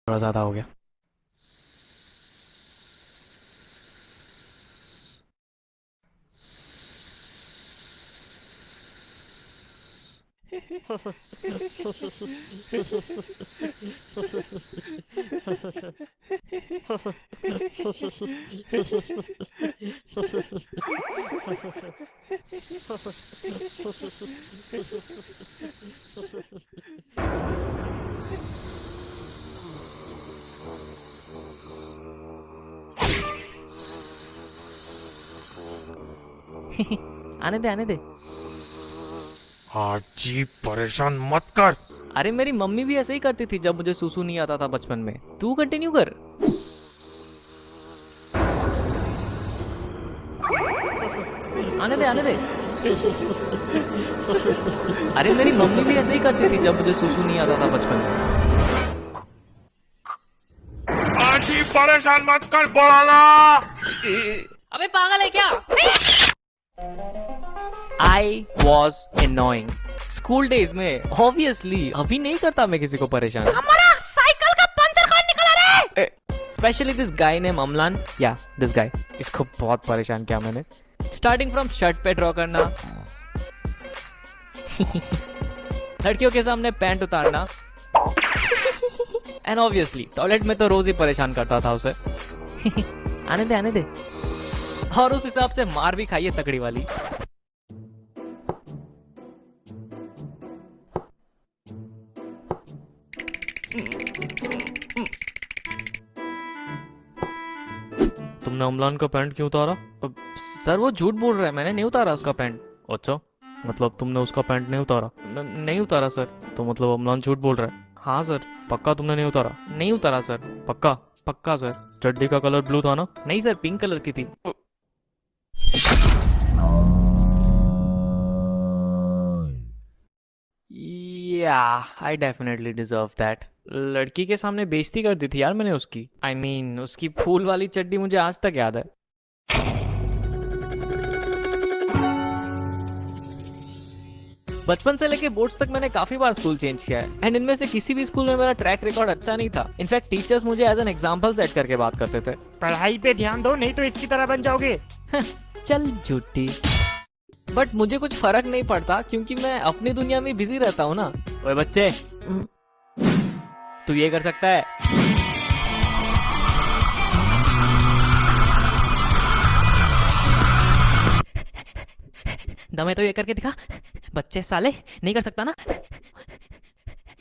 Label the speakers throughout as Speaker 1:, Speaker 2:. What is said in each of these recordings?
Speaker 1: थोड़ा ज़्यादा हो गया। आने दे आने दे।
Speaker 2: जी परेशान मत कर।
Speaker 1: अरे मेरी मम्मी भी ऐसे ही करती थी जब मुझे सूसू नहीं आता था बचपन में। तू कंटिन्यू कर। आने दे आने दे। अरे मेरी मम्मी भी ऐसे ही करती थी जब मुझे सूसू नहीं आता था बचपन में।
Speaker 2: जी परेशान मत कर बोला।
Speaker 1: अबे पागल है क्या? I was annoying school days में। ऑब्वियसली अभी नहीं करता मैं किसी को परेशान।
Speaker 3: हमारा साइकिल का पंचर कौन निकला रे?
Speaker 1: Specially this guy name Amlan, या दिस गाय, इसको बहुत परेशान किया मैंने। स्टार्टिंग फ्रॉम शर्ट पे ड्रॉ करना, लड़कियों के सामने पैंट उतारना, एंड ऑब्वियसली टॉयलेट में तो रोज ही परेशान करता था उसे। आने दे आने दे। और उस हिसाब से मार भी खाइए तगड़ी वाली।
Speaker 2: तुमने अमलान का पैंट क्यों उतारा?
Speaker 1: सर वो झूठ बोल रहा है, मैंने नहीं उतारा उसका पैंट।
Speaker 2: अच्छा, मतलब तुमने उसका पैंट नहीं उतारा?
Speaker 1: नहीं उतारा सर।
Speaker 2: तो मतलब अमलान झूठ बोल रहा है?
Speaker 1: हाँ सर।
Speaker 2: पक्का तुमने नहीं उतारा?
Speaker 1: नहीं उतारा सर।
Speaker 2: पक्का?
Speaker 1: पक्का सर।
Speaker 2: चड्डी का कलर ब्लू था ना?
Speaker 1: नहीं सर, पिंक कलर की थी। या आई डेफिनेटली डिजर्व दैट। लड़की के सामने बेइज्जती कर दी थी यार मैंने उसकी। आई मीन उसकी फूल वाली चड्डी मुझे आज तक याद है। बचपन से लेके बोर्ड्स तक मैंने काफी बार स्कूल चेंज किया है, एंड इनमें से किसी भी स्कूल में मेरा ट्रैक रिकॉर्ड अच्छा नहीं था। इनफैक्ट टीचर्स मुझे एज एन एग्जांपल सेट करके बात करते थे।
Speaker 3: पढ़ाई पे ध्यान दो, नहीं तो इसकी तरह बन जाओगे।
Speaker 1: चल झूठी। बट मुझे कुछ फर्क नहीं पड़ता क्योंकि मैं अपनी दुनिया में बिजी रहता हूँ ना। ओए बच्चे, तू ये कर सकता है? दमे तो ये करके दिखा। बच्चे साले नहीं कर सकता ना।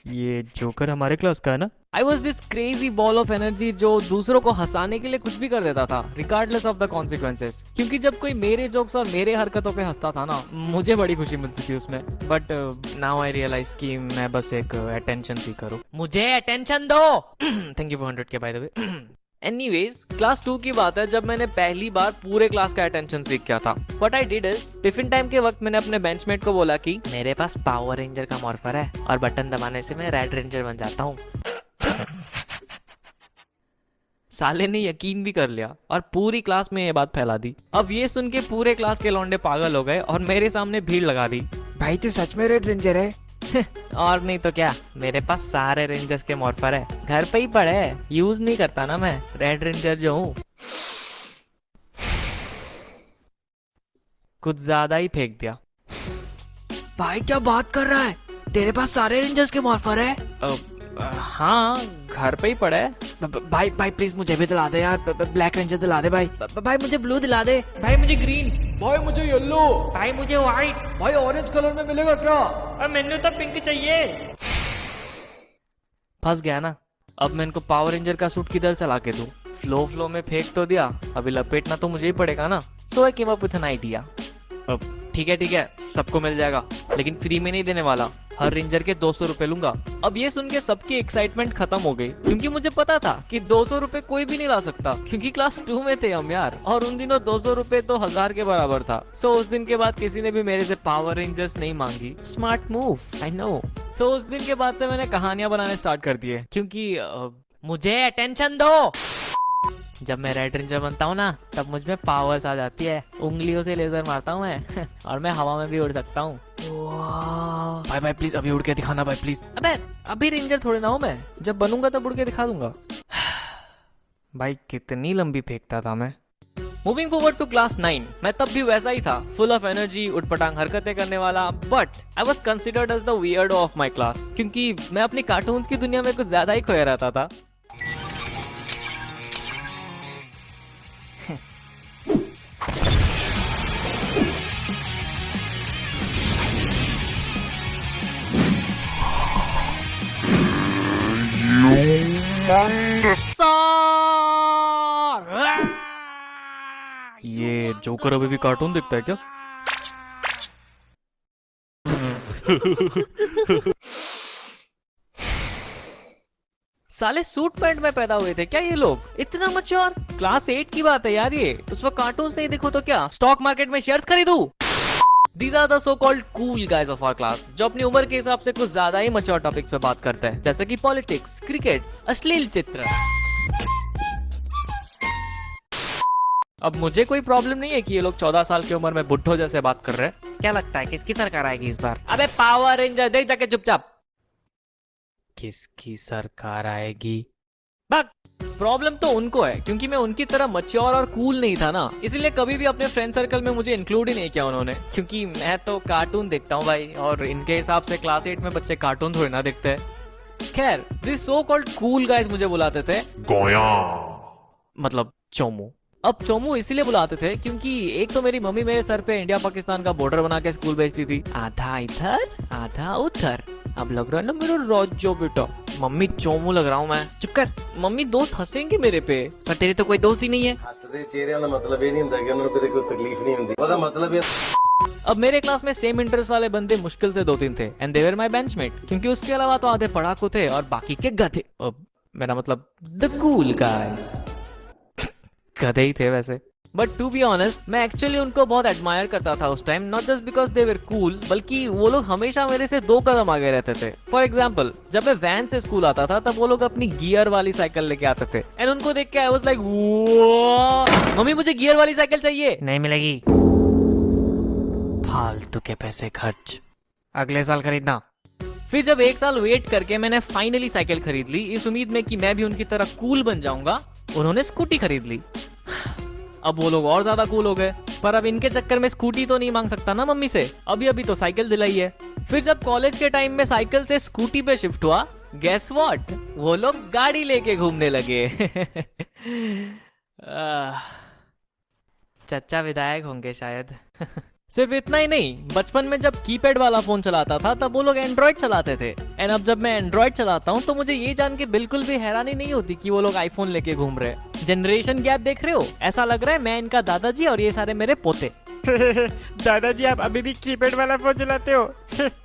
Speaker 2: ये जोकर हमारे क्लास का है ना?
Speaker 1: I was this crazy ball of energy जो दूसरों को हंसाने के लिए कुछ भी कर देता था, रिगार्डलेस ऑफ द कॉन्सिक्वेंसेस। क्योंकि जब कोई मेरे जोक्स और मेरे हरकतों पे हंसता था ना, मुझे बड़ी खुशी मिलती थी उसमें। बट नाउ आई रियलाइज कि मैं बस एक अटेंशन सीकर हूँ। मुझे अटेंशन दो। थैंक यू फॉर 100 के by the way. Anyways, class 2 की बात है जब मैंने पहली बार पूरे क्लास का अटेंशन सीख किया था। What I did is, tiffin time के वक्त मैंने अपने बेंचमेट को बोला कि मेरे पास पावर रेंजर का मॉर्फर है और बटन दबाने से मैं रेड रेंजर बन जाता हूँ। साले ने यकीन भी कर लिया और पूरी क्लास में ये बात फैला दी। अब ये सुन के पूरे क्लास के लौंडे पागल हो गए और मेरे सामने भीड़ लगा दी।
Speaker 3: भाई तू सच में रेड रेंजर है?
Speaker 1: और नहीं तो क्या, मेरे पास सारे रेंजर्स के मॉर्फर है, घर पे ही पड़े है, यूज नहीं करता ना मैं, रेड रेंजर जो हूँ। कुछ ज्यादा ही फेंक दिया।
Speaker 3: भाई क्या बात कर रहा है? तेरे पास सारे रेंजर्स के मॉर्फर है?
Speaker 1: हाँ, घर पे ही पड़ा है।
Speaker 3: भाई भाई प्लीज मुझे भी दिला दे यार, ब्लैक रेंजर दिला दे भाई। भाई मुझे ब्लू दिला दे।
Speaker 1: भाई मुझे ग्रीन।
Speaker 3: भाई मुझे येलो।
Speaker 1: भाई मुझे व्हाइट।
Speaker 3: भाई ऑरेंज कलर में मिलेगा क्या?
Speaker 1: मैंने तो पिंक चाहिए। फंस गया ना। अब मैं इनको पावर रेंजर का सूट किधर से ला के दूं? फ्लो में फेंक तो दिया, अभी लपेटना तो मुझे ही पड़ेगा ना। So I came up with an idea. अब ठीक है, सबको मिल जाएगा, लेकिन फ्री में नहीं देने वाला। हर रेंजर के 200 रुपए लूंगा। अब ये सुन के सबकी एक्साइटमेंट खत्म हो गई, क्योंकि मुझे पता था कि 200 रुपए कोई भी नहीं ला सकता, क्योंकि क्लास 2 में थे हम यार, और उन दिनों 200 रुपए तो 1000 के बराबर था। सो उस दिन के बाद किसी ने भी मेरे से पावर रेंजर्स नहीं मांगी। Smart move, I know. तो उस दिन के बाद से मैंने कहानियां बनाने स्टार्ट कर दिए, क्योंकि मुझे अटेंशन दो। जब मैं रेड रेंजर बनता हूँ ना, तब मुझ में पावर्स आ जाती है। उंगलियों से लेजर मारता हूँ मैं और मैं हवा में भी उड़ सकता हूँ। भाई भाई प्लीज अभी उड़ के दिखाना भाई प्लीज। अबे अभी रेंजर थोड़े ना हूं मैं, जब बनूंगा तब उड़ के दिखा दूंगा। भाई कितनी लंबी फेंकता था मैं। मूविंग फॉरवर्ड टू क्लास 9, मैं तब भी वैसा ही था, फुल ऑफ एनर्जी, उठपटांग हरकतें करने वाला, but I was considered as the weirdo of my class, क्योंकि मैं अपनी कार्टून्स की दुनिया में कुछ ज्यादा ही खोया रहता था।
Speaker 2: ये जोकर अभी भी कार्टून देखता है क्या?
Speaker 1: साले सूट पैंट में पैदा हुए थे क्या ये लोग? इतना मच्योर? क्लास 8 की बात है यार ये। उस वक्त कार्टून्स नहीं देखो तो क्या स्टॉक मार्केट में शेयर्स खरीदूं? These are the so-called cool guys of our class, जो अपनी उम्र के हिसाब से कुछ ज्यादा ही मच्योर टॉपिक्स पे बात करते हैं, जैसे कि पॉलिटिक्स, क्रिकेट, अश्लील चित्र। अब मुझे कोई प्रॉब्लम नहीं है कि ये लोग 14 साल की उम्र में बुड्ढों जैसे बात कर रहे हैं। क्या लगता है किसकी सरकार आएगी इस बार? अबे पावर रेंजर देख जाके चुपचाप। किसकी सरकार आएगी? बक। प्रॉब्लम तो उनको है, क्योंकि मैं उनकी तरह मच्योर और कूल नहीं था ना, इसीलिए कभी भी अपने फ्रेंड सर्कल में मुझे इंक्लूड ही नहीं किया उन्होंने, क्योंकि मैं तो कार्टून देखता हूँ भाई, और इनके हिसाब से क्लास 8 में बच्चे कार्टून थोड़ी ना देखते हैं। खैर, this so called cool guys मुझे बुलाते थे
Speaker 4: गोया,
Speaker 1: मतलब चोमू। अब चोमू इसीलिए बुलाते थे क्योंकि एक तो मेरी मम्मी मेरे सर पे इंडिया पाकिस्तान का बॉर्डर बना के स्कूल भेजती थी, आधा इधर आधा उधर। अब लग रहा है ना मेरा राजो बेटा। मम्मी चोमू लग रहा हूँ मैं? चुप कर, मम्मी दोस्त हंसेंगे मेरे पे, पर तेरे तो कोई दोस्त ही नहीं है।
Speaker 5: ਹੱਸਦੇ ਚਿਹਰਿਆਂ ਦਾ ਮਤਲਬ ਇਹ ਨਹੀਂ ਹੁੰਦਾ ਕਿ ਉਹਨਾਂ ਨੂੰ ਕਦੇ ਕੋਈ ਤਕਲੀਫ ਨਹੀਂ ਹੁੰਦੀ, ਉਹਦਾ ਮਤਲਬ ਇਹ।
Speaker 1: अब मेरे क्लास में सेम इंटरेस्ट वाले बंदे मुश्किल से 2-3 थे, and they were my benchmate, क्योंकि उसके अलावा तो आधे पढ़ाकू थे और बाकी के गधे। मेरा मतलब द कूल गाइस। गधे ही थे वैसे। बट टू बी ऑनेस्ट, मैं एक्चुअली उनको बहुत एडमायर करता था उस time, not just because they were cool, बल्कि वो लोग हमेशा मेरे से 2 कदम आगे रहते थे। फॉर एग्जाम्पल, जब मैं वैन से स्कूल आता था तब वो लोग अपनी गियर वाली साइकिल लेके आते थे, एंड उनको देख के आई वाज लाइक, मम्मी मुझे गियर वाली साइकिल चाहिए। नहीं मिलेगी, फालतू के पैसे खर्च, अगले साल खरीदना। फिर जब 1 साल वेट करके मैंने फाइनली साइकिल खरीद ली, इस उम्मीद में कि मैं भी उनकी तरह कूल बन जाऊंगा, उन्होंने स्कूटी खरीद ली। अब वो लोग और ज्यादा कूल हो गए, पर अब इनके चक्कर में स्कूटी तो नहीं मांग सकता ना मम्मी से, अभी अभी तो साइकिल दिलाई है। फिर जब कॉलेज के टाइम में साइकिल से स्कूटी पे शिफ्ट हुआ, गेस व्हाट, वो लोग गाड़ी लेके घूमने लगे। चचा विधायक होंगे शायद। सिर्फ इतना ही नहीं, बचपन में जब कीपैड वाला फोन चलाता था तब वो लोग एंड्रॉइड चलाते थे, एंड अब जब मैं एंड्रॉइड चलाता हूँ तो मुझे ये जान के बिल्कुल भी हैरानी नहीं होती कि वो लोग आईफोन लेके घूम रहे हैं। जनरेशन गैप देख रहे हो? ऐसा लग रहा है मैं इनका दादाजी और ये सारे मेरे पोते।
Speaker 6: दादाजी आप अभी भी कीपैड वाला फोन चलाते हो?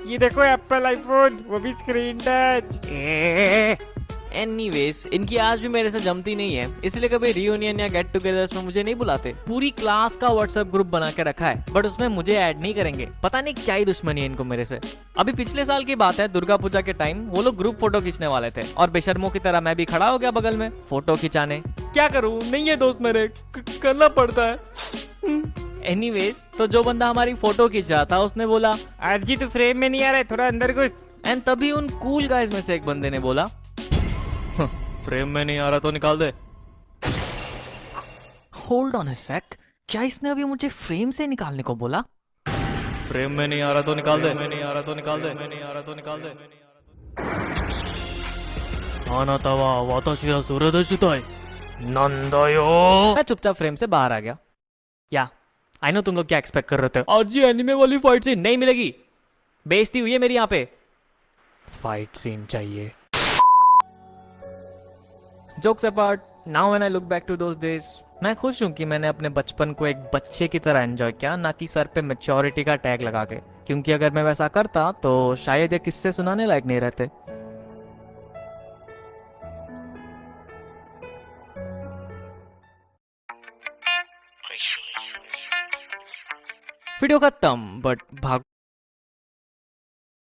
Speaker 6: ये देखो एप्पल आईफोन, वो भी स्क्रीन टच।
Speaker 1: एनीवेज, इनकी आज भी मेरे से जमती नहीं है, इसलिए कभी रियूनियन या गेट टुगेदर्स में मुझे नहीं बुलाते। पूरी क्लास का व्हाट्सएप ग्रुप बना के रखा है, बट उसमें मुझे ऐड नहीं करेंगे। पता नहीं क्या ही दुश्मनी है इनको मेरे से। अभी पिछले साल की बात है, दुर्गा पूजा के टाइम वो लोग ग्रुप फोटो खींचने वाले थे, और बेशर्मों की तरह मैं भी खड़ा हो गया बगल में फोटो खिंचाने।
Speaker 6: क्या करूं, नहीं है दोस्त मेरे, करना पड़ता है।
Speaker 1: एनीवेज, तो जो बंदा हमारी फोटो खींच रहा था उसने बोला,
Speaker 6: आज जी तो फ्रेम में नहीं आ रहा है, थोड़ा अंदर घुस।
Speaker 1: एंड तभी उन कूल गाइज में से एक बंदे ने बोला,
Speaker 2: फ्रेम में नहीं आ रहा तो निकाल दे।
Speaker 1: होल्ड ऑन अ सेक, क्या इसने अभी मुझे फ्रेम से निकालने को बोला?
Speaker 2: फ्रेम में नहीं आ रहा तो निकाल दे, नहीं आ रहा तो निकाल दे, नहीं आ रहा तो निकाल दे। आनातावा वाताशी रा सुरदशिताई नंदायो।
Speaker 1: मैं चुपचाप फ्रेम से बाहर आ गया। या आई नो तुम लोग क्या एक्सपेक्ट कर रहे थे,
Speaker 2: आज ये एनिमे वाली फाइट सीन
Speaker 1: नहीं मिलेगी, बेइज्जती हुई है मेरी यहाँ पे। फाइट सीन चाहिए। Jokes apart, now when I look back to those days, मैं खुश हूँ कि मैंने अपने बचपन को एक बच्चे की तरह एंजॉय किया, ना कि सर पे मैच्योरिटी का टैग लगा के, क्योंकि अगर मैं वैसा करता तो शायद ये किस्से सुनाने लायक नहीं रहते। वीडियो खत्म, बट भाग